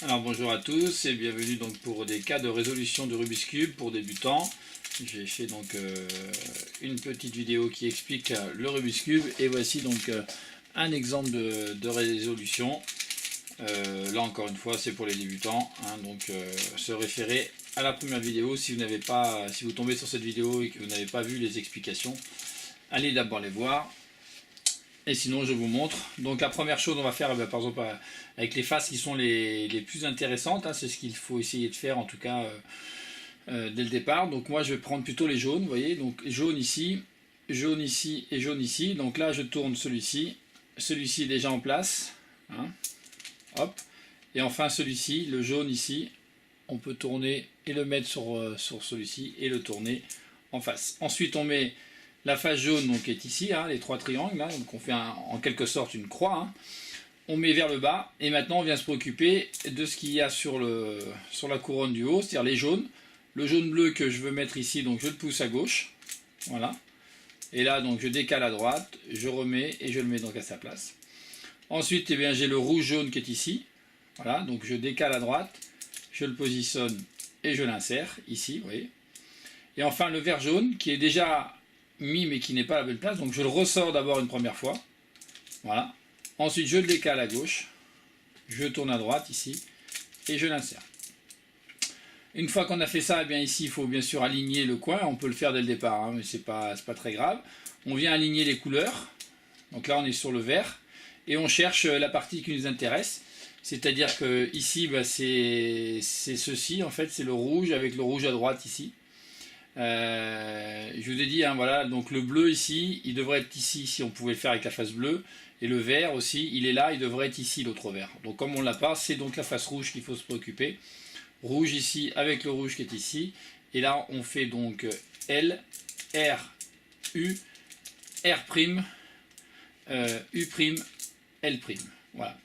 Alors bonjour à tous et bienvenue donc pour des cas de résolution de Rubik's Cube pour débutants. J'ai fait donc une petite vidéo qui explique le Rubik's Cube et voici donc un exemple de résolution. Là encore une fois c'est pour les débutants, hein, donc se référer à la première vidéo si vous tombez sur cette vidéo et que vous n'avez pas vu les explications, allez d'abord les voir. Et sinon je vous montre. Donc la première chose on va faire par exemple avec les faces qui sont les plus intéressantes, hein, c'est ce qu'il faut essayer de faire en tout cas dès le départ. Donc moi je vais prendre plutôt les jaunes, vous voyez, donc jaune ici et jaune ici. Donc là je tourne celui-ci est déjà en place, hein, hop. Et enfin celui-ci, le jaune ici, on peut tourner et le mettre sur celui-ci et le tourner en face. Ensuite on met la face jaune donc est ici, hein, les trois triangles, là, donc on fait en quelque sorte une croix, hein. On met vers le bas et maintenant on vient se préoccuper de ce qu'il y a sur la couronne du haut, c'est-à-dire les jaunes. Le jaune bleu que je veux mettre ici, donc je le pousse à gauche, voilà. Et là donc je décale à droite, je remets et je le mets donc à sa place. Ensuite eh bien j'ai le rouge jaune qui est ici, voilà, donc je décale à droite, je le positionne et je l'insère ici, vous voyez. Et enfin le vert jaune qui est déjà mis mais qui n'est pas à la bonne place, donc je le ressors d'abord une première fois, voilà. Ensuite je le décale à gauche, je tourne à droite ici et je l'insère. Une fois qu'on a fait ça, eh bien ici il faut bien sûr aligner le coin, on peut le faire dès le départ, hein, mais c'est pas très grave. On vient aligner les couleurs, donc là on est sur le vert et on cherche la partie qui nous intéresse, c'est-à-dire que ici bah, c'est ceci en fait, c'est le rouge avec le rouge à droite ici. Je vous ai dit, hein, voilà, donc le bleu ici, il devrait être ici si on pouvait le faire avec la face bleue, et le vert aussi, il est là, il devrait être ici l'autre vert. Donc comme on l'a pas, c'est donc la face rouge qu'il faut se préoccuper. Rouge ici avec le rouge qui est ici, et là on fait donc L, R, U, R', U', L'. Voilà.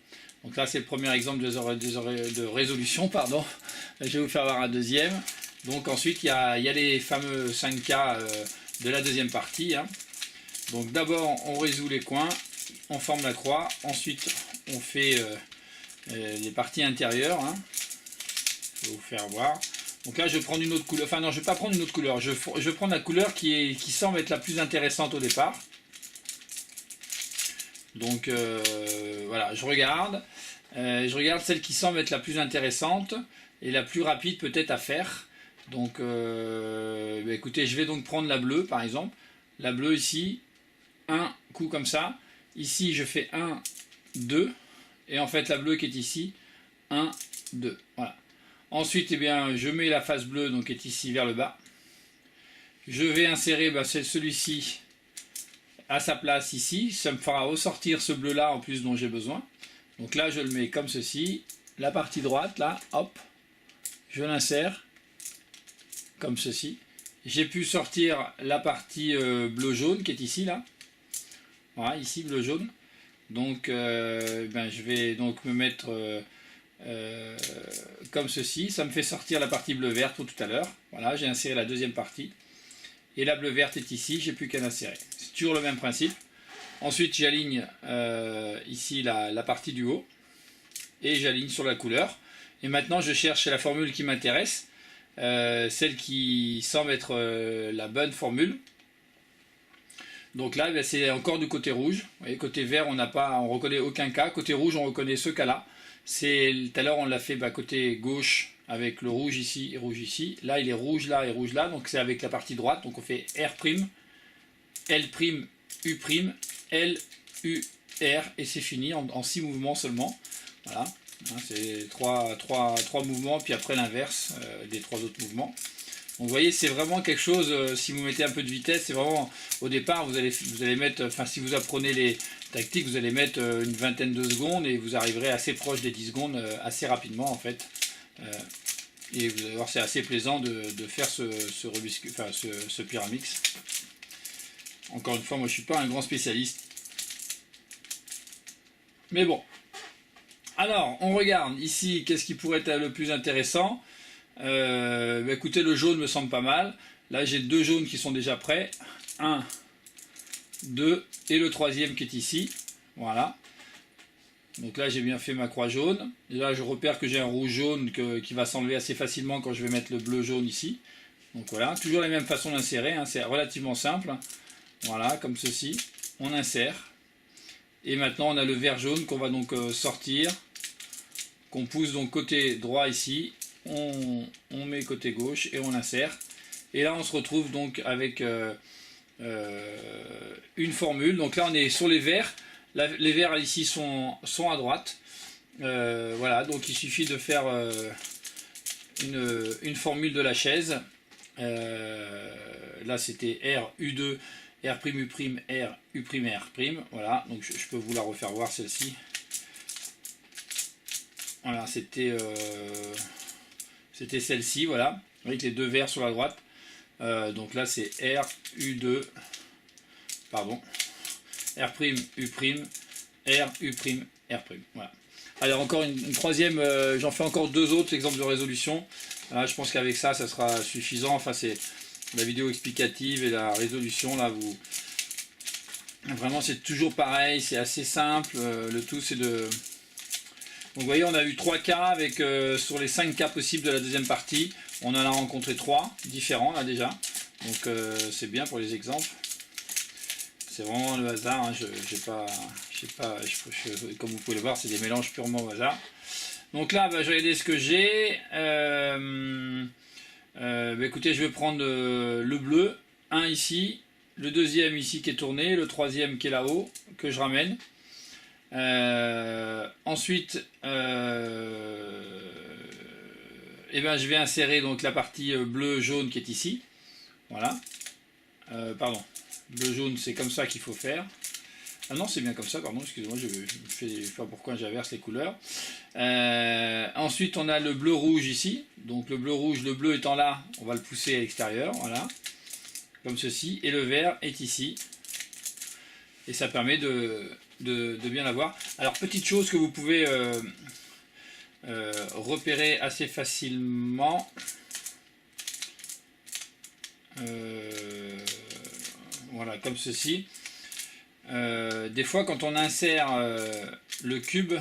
Donc là c'est le premier exemple de résolution, pardon. Je vais vous faire voir un deuxième. Donc ensuite il y a les fameux 5 cas de la deuxième partie, hein. Donc d'abord on résout les coins, on forme la croix, ensuite on fait les parties intérieures, hein. Je vais vous faire voir. Donc là je vais prendre une autre couleur, enfin non je ne vais pas prendre une autre couleur, je vais prendre la couleur qui semble être la plus intéressante au départ. Donc voilà, je regarde celle qui semble être la plus intéressante et la plus rapide peut-être à faire. Donc bah écoutez, je vais donc prendre la bleue par exemple. La bleue ici, un coup comme ça. Ici je fais 1, 2. Et en fait la bleue qui est ici, 1, 2. Voilà. Ensuite eh bien, je mets la face bleue donc qui est ici vers le bas. Je vais insérer bah, celui-ci à sa place ici. Ça me fera ressortir ce bleu là en plus dont j'ai besoin. Donc là je le mets comme ceci. La partie droite là, hop. Je l'insère comme ceci. J'ai pu sortir la partie bleu-jaune qui est ici là. Voilà, ici bleu-jaune. Donc ben, je vais donc me mettre comme ceci. Ça me fait sortir la partie bleu-verte pour tout à l'heure. Voilà, j'ai inséré la deuxième partie. Et la bleu-verte est ici, j'ai plus qu'à l'insérer. C'est toujours le même principe. Ensuite j'aligne ici la partie du haut. Et j'aligne sur la couleur. Et maintenant je cherche la formule qui m'intéresse. Celle qui semble être la bonne formule. Donc là, c'est encore du côté rouge. Vous voyez, côté vert, on reconnaît aucun cas. Côté rouge, on reconnaît ce cas-là. Tout à l'heure, on l'a fait côté gauche avec le rouge ici et rouge ici. Là, il est rouge là et rouge là. Donc c'est avec la partie droite. Donc on fait R', L', U', L, U, R. Et c'est fini en 6 mouvements seulement. Voilà. C'est trois mouvements, puis après l'inverse des 3 autres mouvements. Donc vous voyez, c'est vraiment quelque chose, si vous mettez un peu de vitesse, c'est vraiment, au départ, vous allez mettre, enfin si vous apprenez les tactiques, vous allez mettre une vingtaine de secondes et vous arriverez assez proche des 10 secondes assez rapidement en fait. Et vous allez voir, c'est assez plaisant de faire ce Pyramix. Encore une fois, moi je ne suis pas un grand spécialiste. Mais bon. Alors, on regarde ici, qu'est-ce qui pourrait être le plus intéressant. Bah écoutez, le jaune me semble pas mal. Là, j'ai 2 jaunes qui sont déjà prêts. 1, 2, et le troisième qui est ici. Voilà. Donc là j'ai bien fait ma croix jaune. Et là je repère que j'ai un rouge jaune qui va s'enlever assez facilement quand je vais mettre le bleu jaune ici. Donc voilà, toujours la même façon d'insérer, hein, c'est relativement simple. Voilà, comme ceci, on insère. Et maintenant on a le vert jaune qu'on va donc sortir, qu'on pousse donc côté droit ici, on met côté gauche et on insère. Et là on se retrouve donc avec une formule. Donc là on est sur les verts, les verts ici sont à droite. Voilà, donc il suffit de faire une formule de la chaise. Là c'était R, U2, R', U', R, U', R'. Voilà, donc je peux vous la refaire voir celle-ci. Voilà, c'était celle-ci, voilà, avec les deux verts sur la droite. Donc là c'est R, U2, pardon, R', U', R, U', R'. Voilà. Alors encore une troisième, j'en fais encore deux autres exemples de résolution. Là, je pense qu'avec ça, ça sera suffisant. Enfin, c'est la vidéo explicative et la résolution. Là, vraiment, c'est toujours pareil. C'est assez simple. Le tout, c'est de... Donc, vous voyez, on a eu 3 cas avec sur les 5 cas possibles de la deuxième partie. On en a rencontré 3 différents là déjà. Donc, c'est bien pour les exemples. C'est vraiment le hasard. Hein. Comme vous pouvez le voir, c'est des mélanges purement au hasard. Donc là, je vais regarder ce que j'ai. Écoutez, je vais prendre le bleu, un ici, le deuxième ici qui est tourné, le troisième qui est là-haut, que je ramène. Ensuite, je vais insérer donc la partie bleu-jaune qui est ici. Voilà. Pardon. Bleu-jaune, c'est comme ça qu'il faut faire. Ah non, c'est bien comme ça, pardon, excusez-moi, je sais pas pourquoi j'inverse les couleurs. Ensuite, on a le bleu-rouge ici. Donc le bleu-rouge, le bleu étant là, on va le pousser à l'extérieur, voilà. Comme ceci. Et le vert est ici. Et ça permet de bien l'avoir. Alors, petite chose que vous pouvez repérer assez facilement. Voilà, comme ceci. Des fois quand on insère le cube,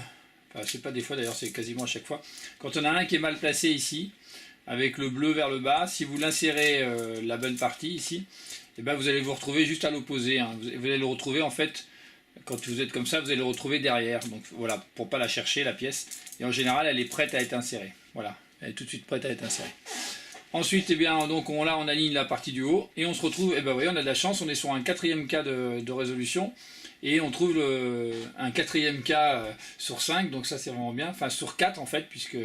enfin c'est pas des fois d'ailleurs, c'est quasiment à chaque fois, quand on a un qui est mal placé ici, avec le bleu vers le bas, si vous l'insérez la bonne partie ici, et vous allez vous retrouver juste à l'opposé, hein. Vous allez le retrouver en fait, quand vous êtes comme ça, vous allez le retrouver derrière, donc voilà, pour pas la chercher la pièce, et en général elle est prête à être insérée, voilà, elle est tout de suite prête à être insérée. Ensuite, donc on aligne la partie du haut et on se retrouve, voyez, on a de la chance, on est sur un 4e cas de résolution et on trouve un 4e cas sur 5, donc ça c'est vraiment bien, enfin sur 4 en fait, puisque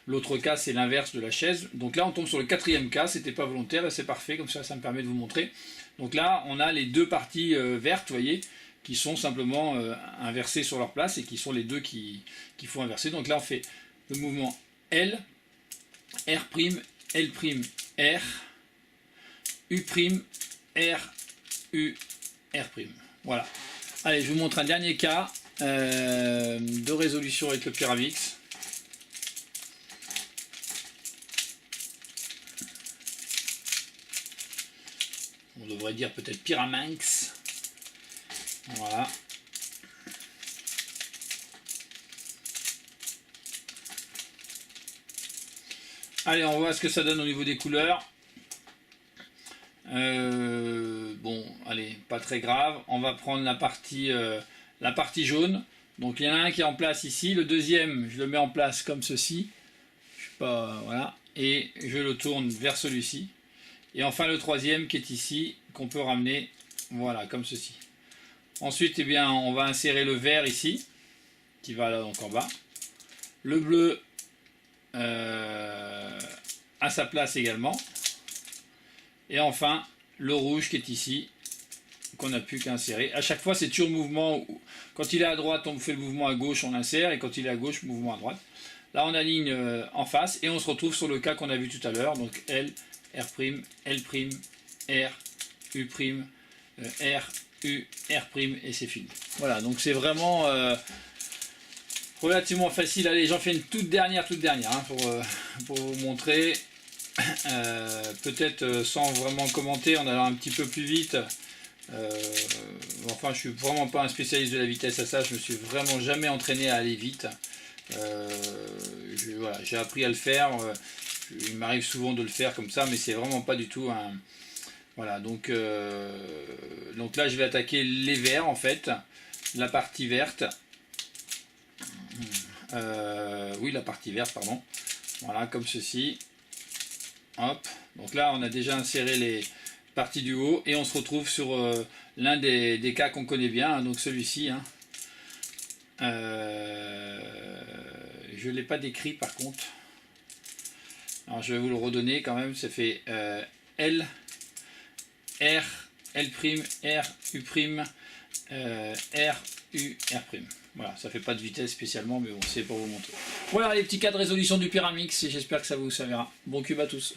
l'autre cas c'est l'inverse de la chaise. Donc là on tombe sur le 4e cas, c'était pas volontaire et c'est parfait, comme ça me permet de vous montrer. Donc là on a les deux parties vertes, vous voyez, qui sont simplement inversées sur leur place et qui sont les deux qu'il faut inverser. Donc là on fait le mouvement L, R', L', R, U', R, U, R'. Voilà. Allez, je vous montre un dernier cas de résolution avec le Pyramix. On devrait dire peut-être Pyraminx. Voilà. Allez, on voit ce que ça donne au niveau des couleurs. Bon, allez, pas très grave. On va prendre la partie jaune. Donc il y en a un qui est en place ici. Le deuxième, je le mets en place comme ceci. Je sais pas, voilà. Et je le tourne vers celui-ci. Et enfin le troisième qui est ici, qu'on peut ramener, voilà, comme ceci. Ensuite, on va insérer le vert ici, qui va là donc en bas. Le bleu à sa place également, et enfin le rouge qui est ici, qu'on n'a plus qu'à insérer. À chaque fois c'est toujours mouvement, quand il est à droite on fait le mouvement à gauche, on insère, et quand il est à gauche, mouvement à droite. Là on aligne en face et on se retrouve sur le cas qu'on a vu tout à l'heure, donc L, R', L', R, U', R, U, R', et c'est fini. Voilà, donc c'est vraiment relativement facile. Allez, j'en fais une toute dernière hein, pour vous montrer. Peut-être sans vraiment commenter, en allant un petit peu plus vite. Enfin, je suis vraiment pas un spécialiste de la vitesse à ça. Je me suis vraiment jamais entraîné à aller vite. Voilà, j'ai appris à le faire. Il m'arrive souvent de le faire comme ça, mais c'est vraiment pas du tout un. Voilà, donc là, je vais attaquer les verts en fait, la partie verte. Oui, la partie verte, pardon. Voilà, comme ceci. Hop. Donc là, on a déjà inséré les parties du haut et on se retrouve sur l'un des cas qu'on connaît bien, hein, donc celui-ci. Hein. Je ne l'ai pas décrit par contre. Alors je vais vous le redonner quand même. Ça fait L, R, L', R, U', R, U, R'. Voilà, ça fait pas de vitesse spécialement, mais bon, c'est pour vous montrer. Voilà les petits cas de résolution du Pyramix, et j'espère que ça vous servira. Bon cube à tous.